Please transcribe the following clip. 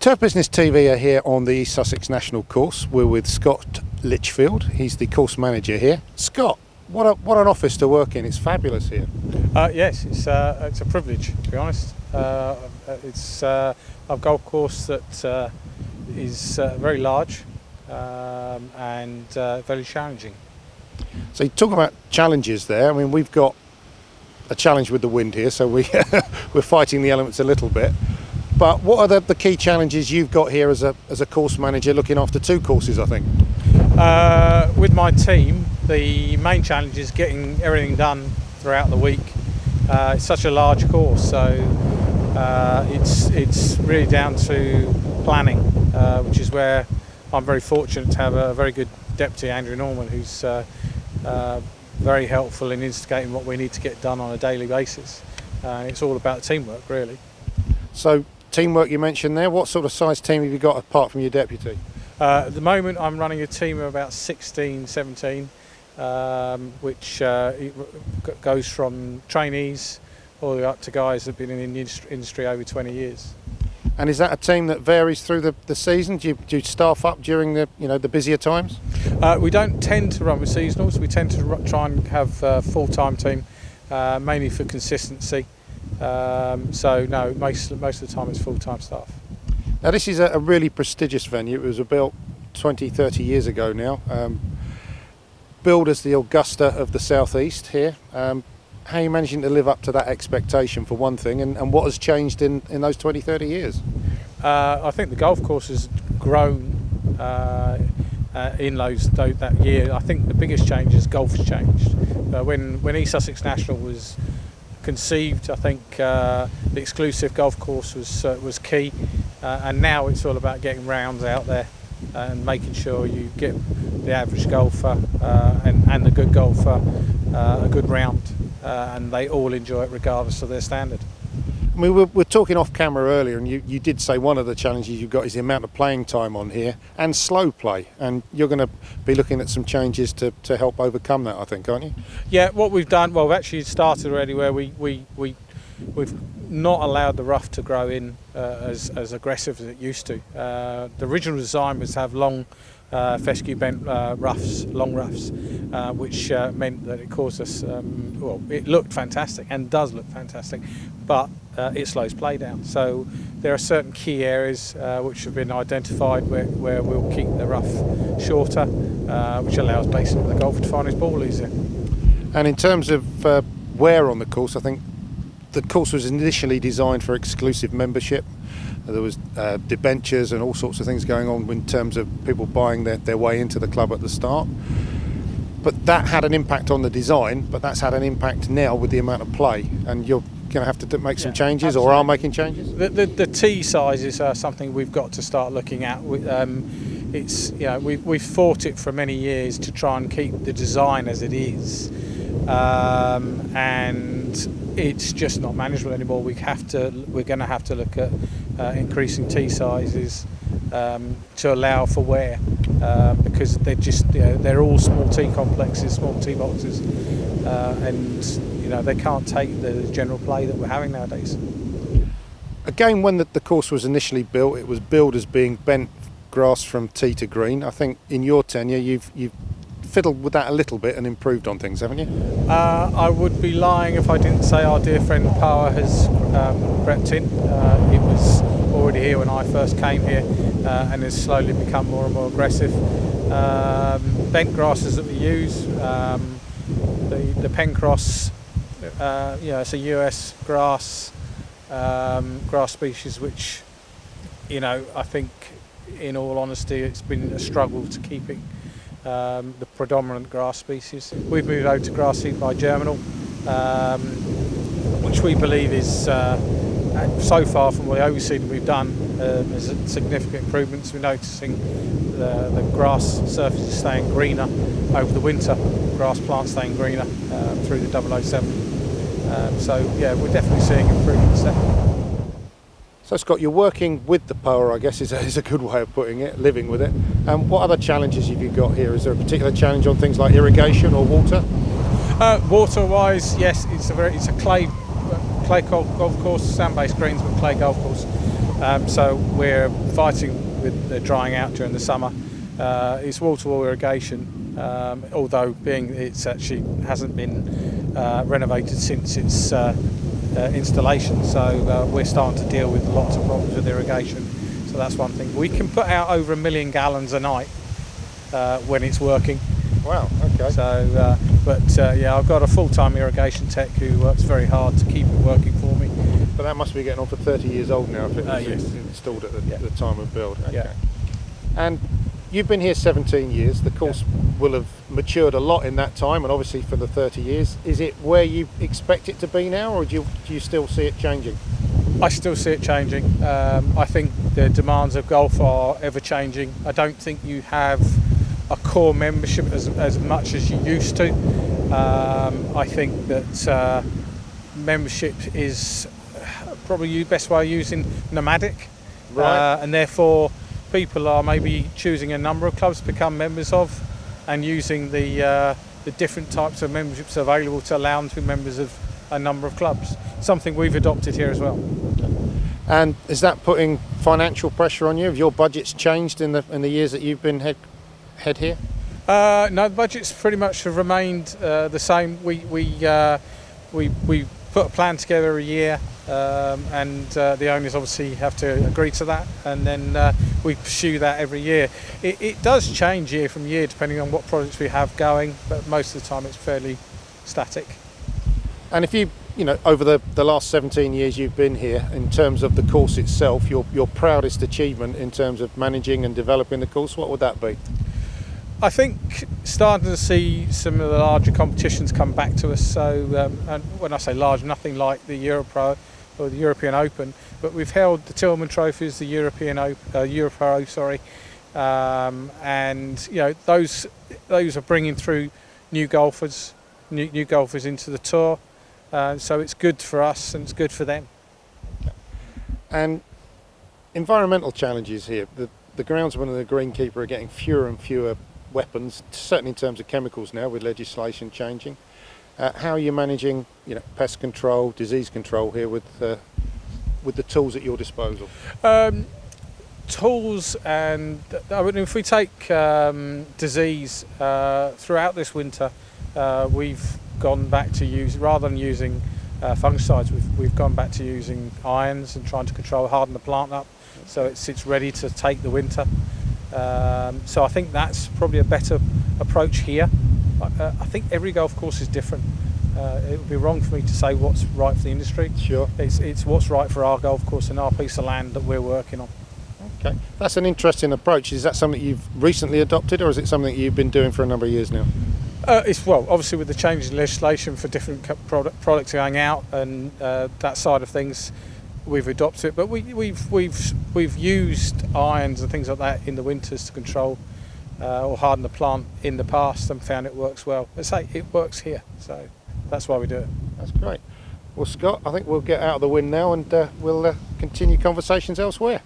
Turf Business TV are here on the East Sussex National Course. We're with Scott Litchfield. He's the course manager here. Scott, what an office to work in. It's fabulous here. Yes, it's a privilege, to be honest. It's a golf course that is very large and very challenging. So you talk about challenges there. I mean, we've got a challenge with the wind here, so we're fighting the elements a little bit. But what are the key challenges you've got here as a course manager looking after two courses, I think? With my team, the main challenge is getting everything done throughout the week. It's such a large course, so it's really down to planning, which is where I'm very fortunate to have a very good deputy, Andrew Norman, who's very helpful in instigating what we need to get done on a daily basis. It's all about teamwork, really. So teamwork you mentioned there, what sort of size team have you got apart from your deputy? At the moment I'm running a team of about 16, 17, which goes from trainees all the way up to guys that have been in the industry over 20 years. And is that a team that varies through the season? Do you staff up during the busier times? We don't tend to run with seasonals. We tend to try and have a full-time team, mainly for consistency. So no, most of the time it's full-time staff. Now this is a really prestigious venue. It was built 20, 30 years ago now. Billed as the Augusta of the Southeast here. How are you managing to live up to that expectation, for one thing, and what has changed in those 20, 30 years? I think the golf course has grown in that year. I think the biggest change is golf has changed. When East Sussex National was conceived, I think the exclusive golf course was key, and now it's all about getting rounds out there and making sure you get the average golfer and the good golfer a good round, and they all enjoy it regardless of their standard. I mean, we're talking off camera earlier, and you did say one of the challenges you've got is the amount of playing time on here and slow play, and you're going to be looking at some changes to help overcome that, I think, aren't you? Yeah, what we've done, well, we've actually started already where we've not allowed the rough to grow in as aggressive as it used to. The original design was to have long fescue bent long roughs, which meant that it caused us, well, it looked fantastic and does look fantastic, but it slows play down. So there are certain key areas which have been identified where we'll keep the rough shorter, which allows basically the golfer to find his ball easier. And in terms of wear on the course, I think the course was initially designed for exclusive membership. There was debentures and all sorts of things going on in terms of people buying their way into the club at the start. But that had an impact on the design, but that's had an impact now with the amount of play, and you're going to have to make some changes, absolutely. Or are making changes? The tee sizes are something we've got to start looking at. It's, we've fought it for many years to try and keep the design as it is, and it's just not manageable anymore. We're going to have to look at increasing tee sizes to allow for wear, because they're all small tee complexes, small tee boxes, and they can't take the general play that we're having nowadays. Again, when the course was initially built, it was billed as being bent grass from tee to green. I think in your tenure you've fiddled with that a little bit and improved on things, haven't you? I would be lying if I didn't say our dear friend Power has crept in. It was already here when I first came here, and has slowly become more and more aggressive. Bent grasses that we use, the Pencross, it's a US grass species, which I think, in all honesty, it's been a struggle to keeping the predominant grass species. We've moved over to grass seed by germinal, which we believe is so far from the overseeding we've done, there's significant improvements. We're noticing the grass surfaces staying greener over the winter, grass plants staying greener through the 007. So yeah, we're definitely seeing improvements there. So Scott, you're working with the power, I guess is a good way of putting it, living with it. What other challenges have you got here? Is there a particular challenge on things like irrigation or water? Water-wise, yes, it's a clay golf course, sand-based greens, but clay golf course. So we're fighting with the drying out during the summer. It's wall-to-wall irrigation, although being it's actually hasn't been renovated since its installation, so we're starting to deal with lots of problems with irrigation. So that's one thing. We can put out over 1 million gallons a night when it's working. Wow, okay. So, yeah, I've got a full-time irrigation tech who works very hard to keep it working for me. But that must be getting on for 30 years old now if it was Yes. installed at the time of build. Okay. Yeah. And you've been here 17 years. The course will have matured a lot in that time, and obviously for the 30 years. Is it where you expect it to be now, or do you still see it changing? I still see it changing. I think the demands of golf are ever changing. I don't think you have a core membership as much as you used to. I think that membership is probably the best way of using nomadic, Right. and therefore people are maybe choosing a number of clubs to become members of, and using the different types of memberships available to allow them to be members of a number of clubs. Something we've adopted here as well. And is that putting financial pressure on you? Have your budgets changed in the years that you've been head here? No, the budgets pretty much have remained the same. We put a plan together every year, and the owners obviously have to agree to that, and then we pursue that every year. It does change year from year depending on what projects we have going, but most of the time it's fairly static. And if you over the last 17 years you've been here, in terms of the course itself, your proudest achievement in terms of managing and developing the course, what would that be? I think starting to see some of the larger competitions come back to us. So, and when I say large, nothing like the Europro or the European Open, but we've held the Tillman Trophies, the Europro, sorry, and those are bringing through new golfers into the tour. So it's good for us and it's good for them. And environmental challenges here. The groundsman and the greenkeeper are getting fewer and fewer weapons, certainly in terms of chemicals now with legislation changing. How are you managing pest control, disease control here with the tools at your disposal? Tools, and if we take disease throughout this winter, we've gone back to use, rather than using fungicides, we've gone back to using irons and trying to harden the plant up so it's ready to take the winter. So I think that's probably a better approach here. I think every golf course is different. It would be wrong for me to say what's right for the industry. Sure. It's what's right for our golf course and our piece of land that we're working on. Okay, that's an interesting approach. Is that something you've recently adopted, or is it something you've been doing for a number of years now? Obviously with the change in legislation for different products going out and that side of things, we've adopted it. But we've used irons and things like that in the winters to control or harden the plant in the past and found it works well. Let's say it works here, so that's why we do it. That's great. Well, Scott, I think we'll get out of the wind now and we'll continue conversations elsewhere.